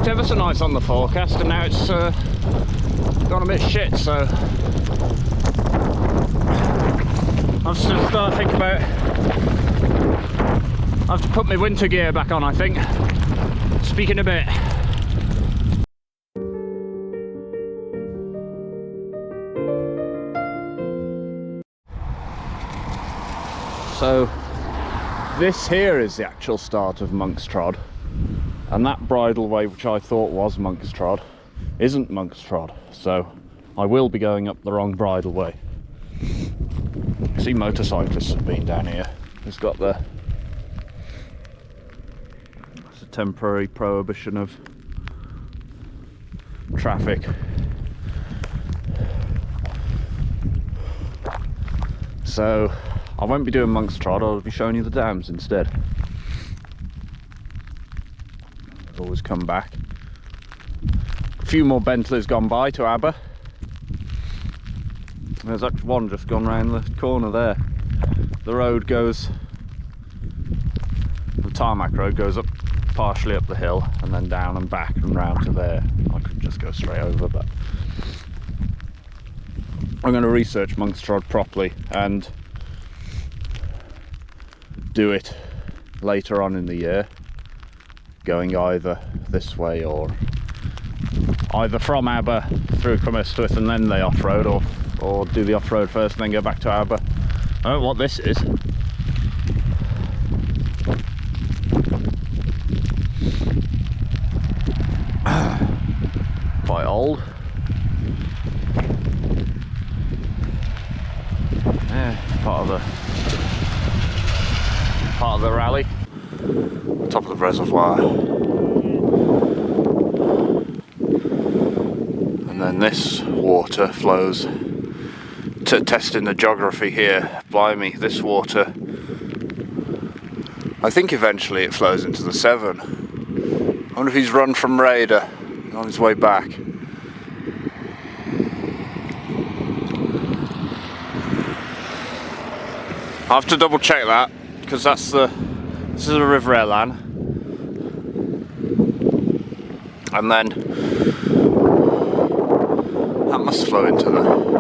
looked ever so nice on the forecast, and now it's gone a bit shit, so I've just started thinking about, I have to put my winter gear back on, I think. Speaking a bit. So this here is the actual start of Monkstrod, and that bridleway, which I thought was Monkstrod, isn't Monkstrod, so I will be going up the wrong bridleway. See, motorcyclists have been down here. It's got it's a temporary prohibition of traffic. So I won't be doing Monkstrod, I'll be showing you the dams instead. Always come back. A few more Bentleys gone by to Aber. There's actually one just gone round the corner there. The road goes, the tarmac road goes up partially up the hill and then down and back and round to there. I could just go straight over, but I'm going to research Monkstrod properly and do it later on in the year, going either this way or either from Aber through Cwmystwyth and then the off-road, or do the off-road first and then go back to Aber. I don't know what this is. Quite old. Yeah, part of the rally. Top of the reservoir. And then this water flows to testing the geography here. Blimey, this water, I think eventually it flows into the Severn. I wonder if he's run from Raider on his way back. I have to double check that, because this is the River Elan, and then that must flow into the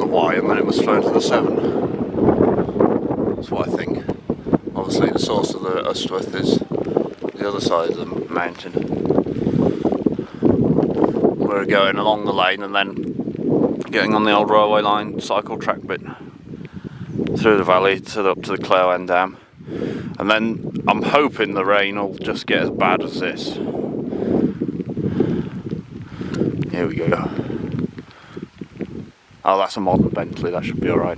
Wye, and then it must flow into the Severn. That's what I think. Obviously the source of the Ystwyth is the other side of the mountain. We're going along the lane and then getting on the old railway line cycle track bit through the valley up to the Claerwen Dam, and then I'm hoping the rain will just get as bad as this. Here we go. Oh, that's a modern Bentley, that should be alright.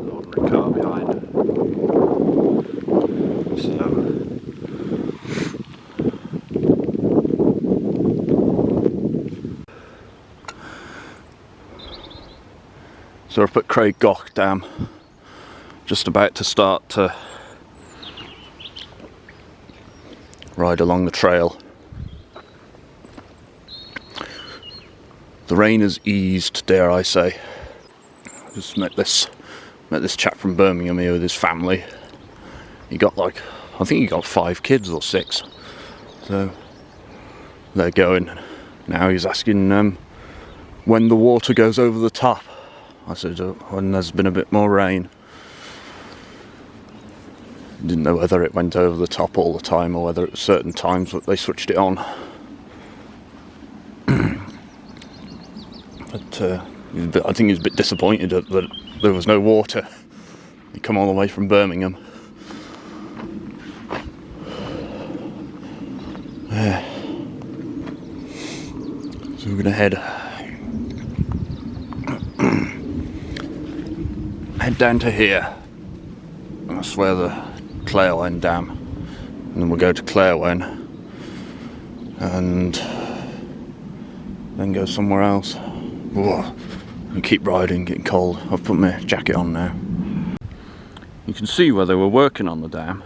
Ordinary car behind. So we're up at Claerwen Dam, just about to start to ride along the trail. The rain has eased, dare I say. I just met this chap from Birmingham here with his family. He got I think he got 5 kids or 6. So they're going. Now he's asking when the water goes over the top. I said when there's been a bit more rain. Didn't know whether it went over the top all the time or whether at certain times they switched it on. But I think he was a bit disappointed that there was no water. He come all the way from Birmingham. Yeah. So we're going to head down to here. That's where the Claerwen Dam, and then we'll go to Claerwen and then go somewhere else. Whoa. And keep riding, getting cold. I've put my jacket on now. You can see where they were working on the dam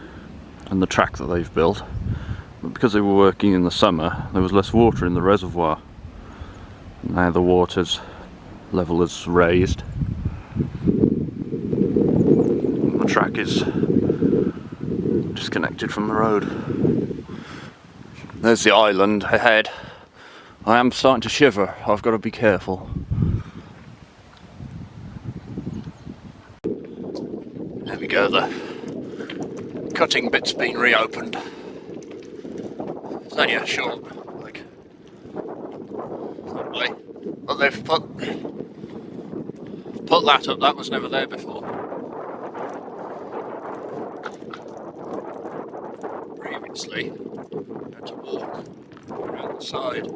and the track that they've built, but because they were working in the summer there was less water in the reservoir. Now the water's level is raised. The track is disconnected from the road. There's the island ahead. I am starting to shiver, I've got to be careful. There we go, the cutting bit's been reopened. It's only a short, like, that way. But they've put that up, that was never there before. Previously, you had to walk around the side.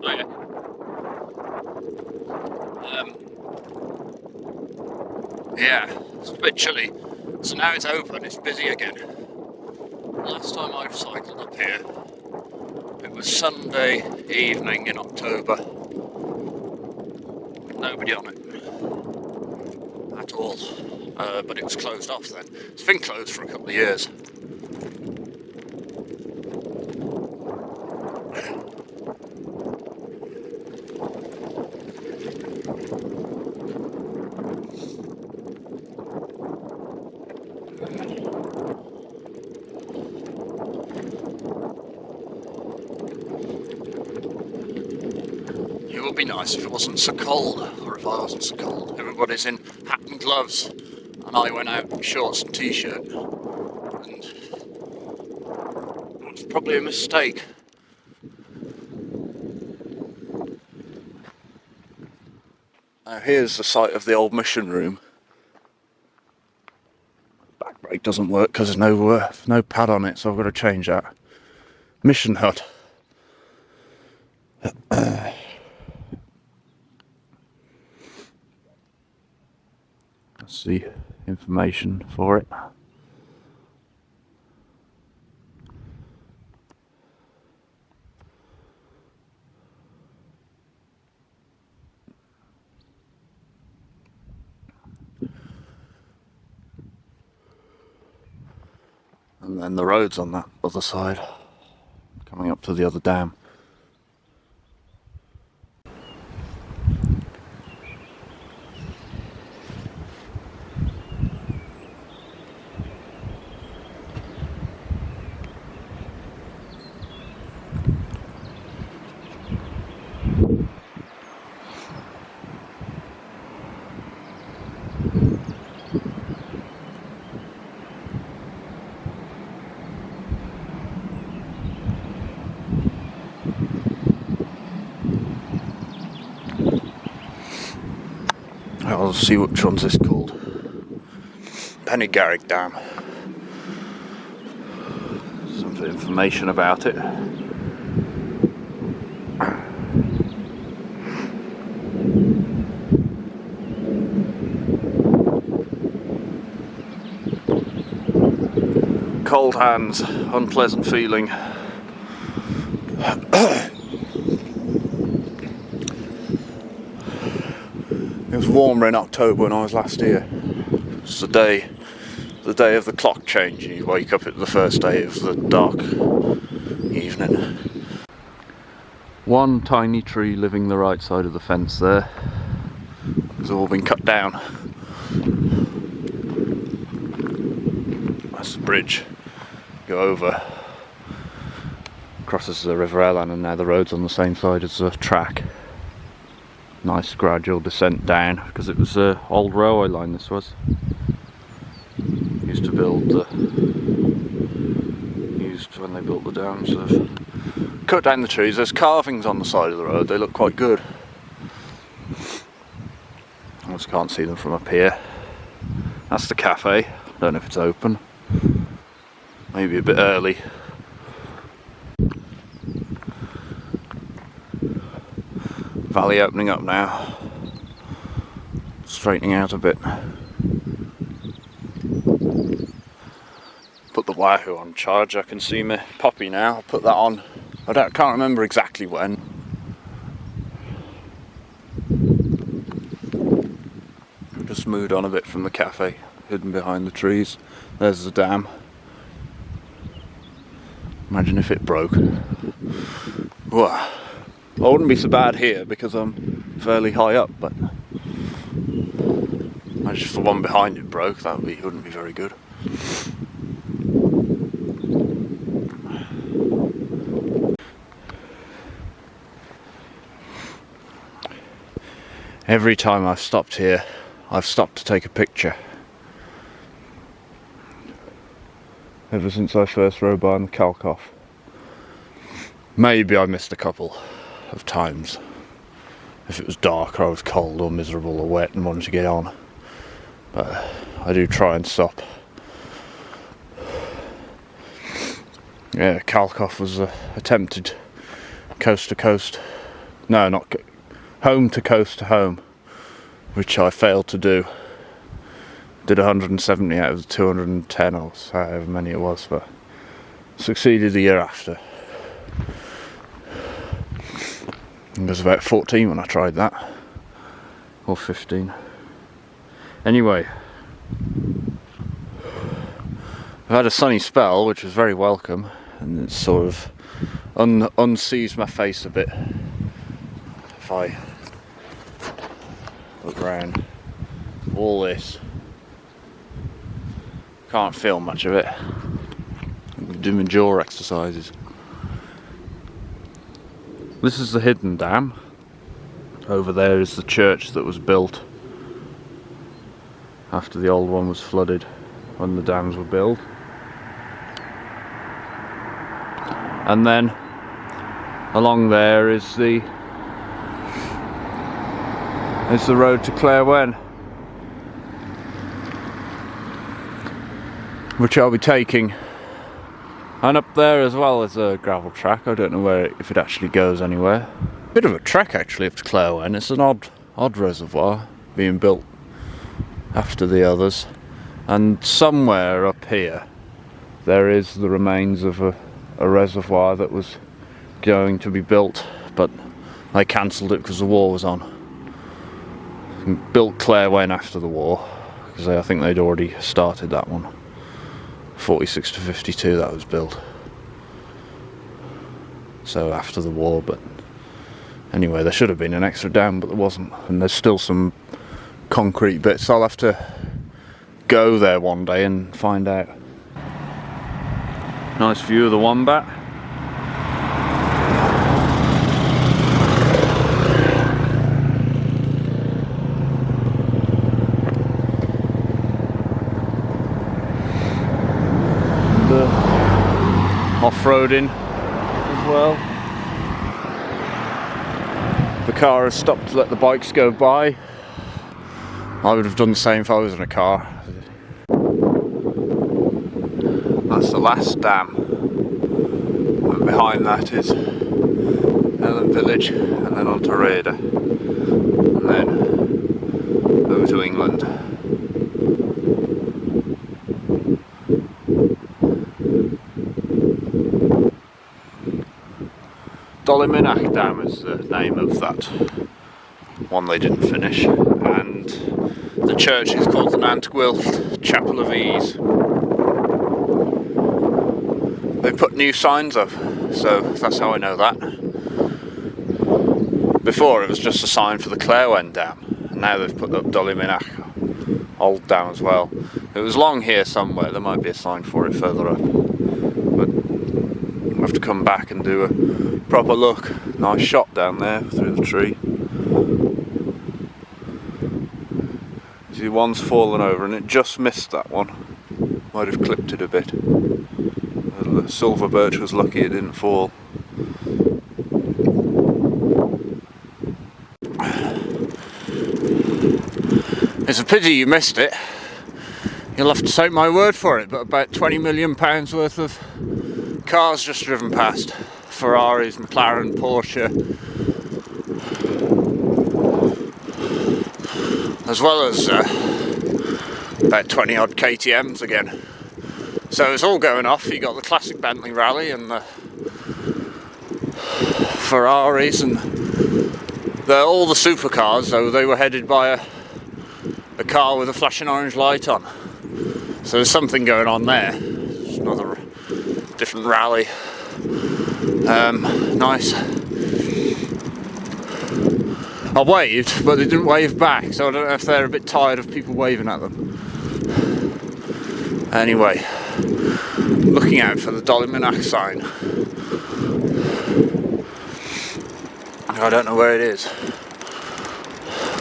Oh yeah. Yeah, it's a bit chilly, so now it's open, it's busy again. Last time I've cycled up here, it was Sunday evening in October. Nobody on it at all, but it was closed off then. It's been closed for a couple of years. It would be nice if it wasn't so cold, or if I wasn't so cold. Everybody's in hat and gloves, and I went out in shorts and t-shirt, and it's probably a mistake. Now here's the site of the old mission room. Back brake doesn't work because there's no pad on it, so I've got to change that. Mission hut. That's the information for it. And then the road's on that other side, coming up to the other dam. I'll see which one's this called. Pennygarrick Dam. Some information about it. Cold hands, unpleasant feeling. It was warmer in October when I was last here. It was the day of the clock change. You wake up at the first day of the dark evening. One tiny tree living the right side of the fence there. It's all been cut down. That's the bridge. Go over. Crosses the River Elan, and now the road's on the same side as the track. Nice gradual descent down, because it was an old railway line this was. Used when they built the dams. They've cut down the trees. There's carvings on the side of the road, they look quite good. I just can't see them from up here. That's the cafe, I don't know if it's open. Maybe a bit early. Valley opening up now, straightening out a bit. Put the Wahoo on charge. I can see my Poppy now. I'll put that on. Can't remember exactly when. Just moved on a bit from the cafe, hidden behind the trees. There's the dam. Imagine if it broke. Whoa. I wouldn't be so bad here because I'm fairly high up, but imagine if the one behind it broke, that wouldn't be very good. Every time I've stopped here, I've stopped to take a picture. Ever since I first rode by on the Kalkoff. Maybe I missed a couple of times. If it was dark or I was cold or miserable or wet and wanted to get on. But I do try and stop. Yeah, Kalkoff was attempted coast to coast. No, not home to coast to home, which I failed to do. Did 170 out of 210 or however many it was, but succeeded the year after. I was about 14 when I tried that, or 15. Anyway, I've had a sunny spell, which was very welcome, and it's sort of unseized my face a bit. If I look around, all this, can't feel much of it. I'm doing jaw exercises. This is the hidden dam. Over there is the church that was built after the old one was flooded when the dams were built. And then along there is the road to Claerwen, which I'll be taking. And up there as well is a gravel track. I don't know if it actually goes anywhere. Bit of a trek actually up to Claerwen. It's an odd reservoir being built after the others. And somewhere up here there is the remains of a reservoir that was going to be built, but they cancelled it because the war was on. And built Claerwen after the war, because I think they'd already started that one. 46 to 52 that was built. So after the war, but anyway, there should have been an extra dam, but there wasn't. And there's still some concrete bits. I'll have to go there one day and find out. Nice view of the wombat. Off-roading as well. The car has stopped to let the bikes go by. I would have done the same if I was in a car. That's the last dam. And behind that is Elan Village, and then on to Reda, and then over to England. Dollyminach Dam is the name of that one they didn't finish, and the church is called the Nantgwilt Chapel of Ease. They put new signs up, so that's how I know that. Before it was just a sign for the Claerwen Dam, and now they've put up Dollyminach Old Dam as well. It was long here somewhere, there might be a sign for it further up, but we'll have to come back and do a proper look. Nice shot down there through the tree. See, one's fallen over and it just missed that one. Might have clipped it a bit. The silver birch was lucky it didn't fall. It's a pity you missed it. You'll have to take my word for it, but about £20 million worth of cars just driven past. Ferraris, McLaren, Porsche, as well as about 20 odd KTMs again. So it's all going off. You got the classic Bentley Rally and the Ferraris and all the supercars, though they were headed by a car with a flashing orange light on. So there's something going on there. It's another different rally. Nice. I waved, but they didn't wave back, so I don't know if they're a bit tired of people waving at them. Anyway, looking out for the Dollymanach sign. I don't know where it is,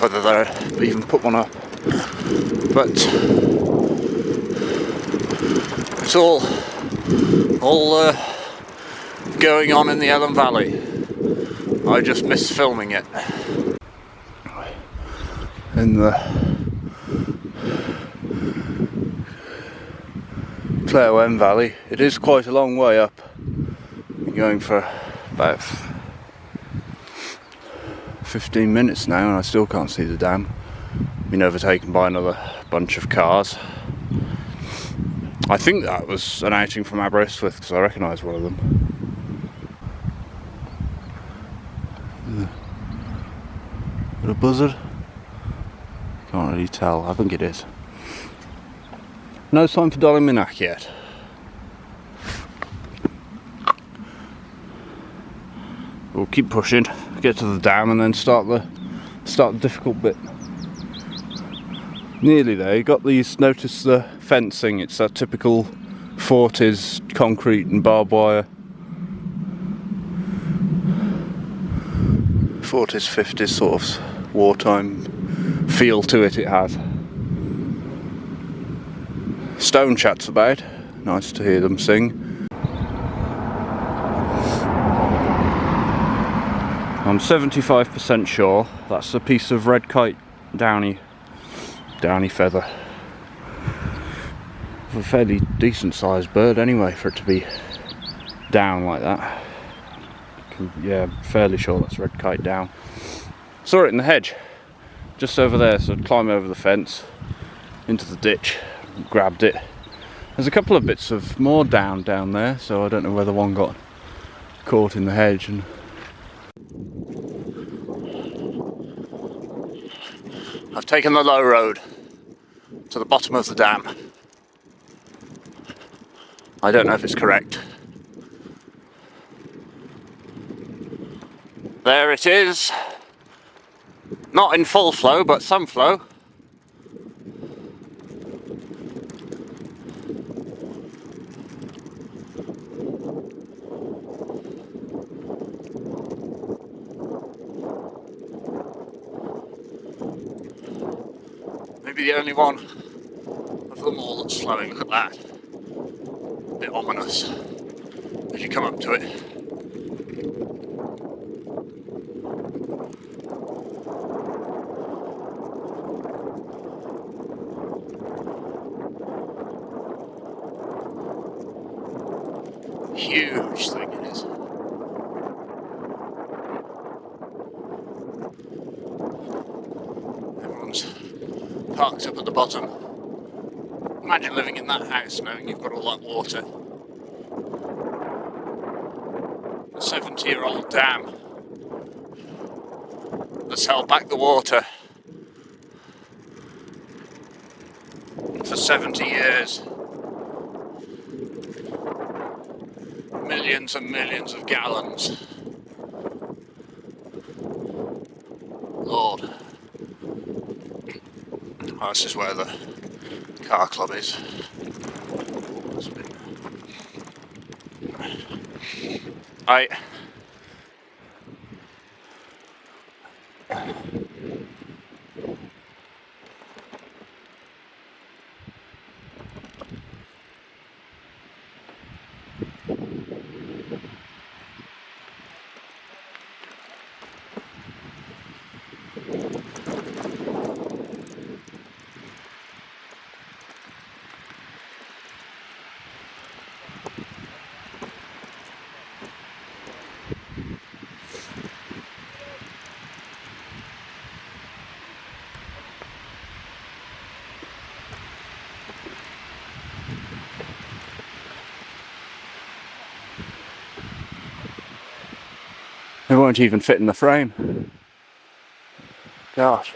whether they even put one up, but it's all going on in the Elan Valley. I just missed filming it. In the Claerwen Valley, it is quite a long way up. You're going for about 15 minutes now and I still can't see the dam. Been overtaken by another bunch of cars. I think that was an outing from Aberystwyth because I recognise one of them. Got a buzzard? Can't really tell, I think it is. No sign for Dollymanach yet. We'll keep pushing, get to the dam and then start the difficult bit. Nearly there. You got these, notice the fencing, it's that typical 40s concrete and barbed wire. 40s, 50s sort of wartime feel to it has. Stone chats about, nice to hear them sing. I'm 75% sure that's a piece of red kite downy feather. A fairly decent sized bird anyway for it to be down like that. Yeah, I'm fairly sure that's red kite down. Saw it in the hedge just over there, so I'd climb over the fence into the ditch, grabbed it. There's a couple of bits of more down there, so I don't know whether one got caught in the hedge. And I've taken the low road to the bottom of the dam. I don't know if it's correct. There it is. Not in full flow, but some flow. Maybe the only one of them all that's flowing. Look at that. A bit ominous as you come up to it. Huge thing it is. Everyone's parked up at the bottom. Imagine living in that house knowing you've got all that water. A 70-year-old dam that's held back the water for 70 years. Millions and millions of gallons. Lord. Oh, this is where the car club is. They won't even fit in the frame. Gosh.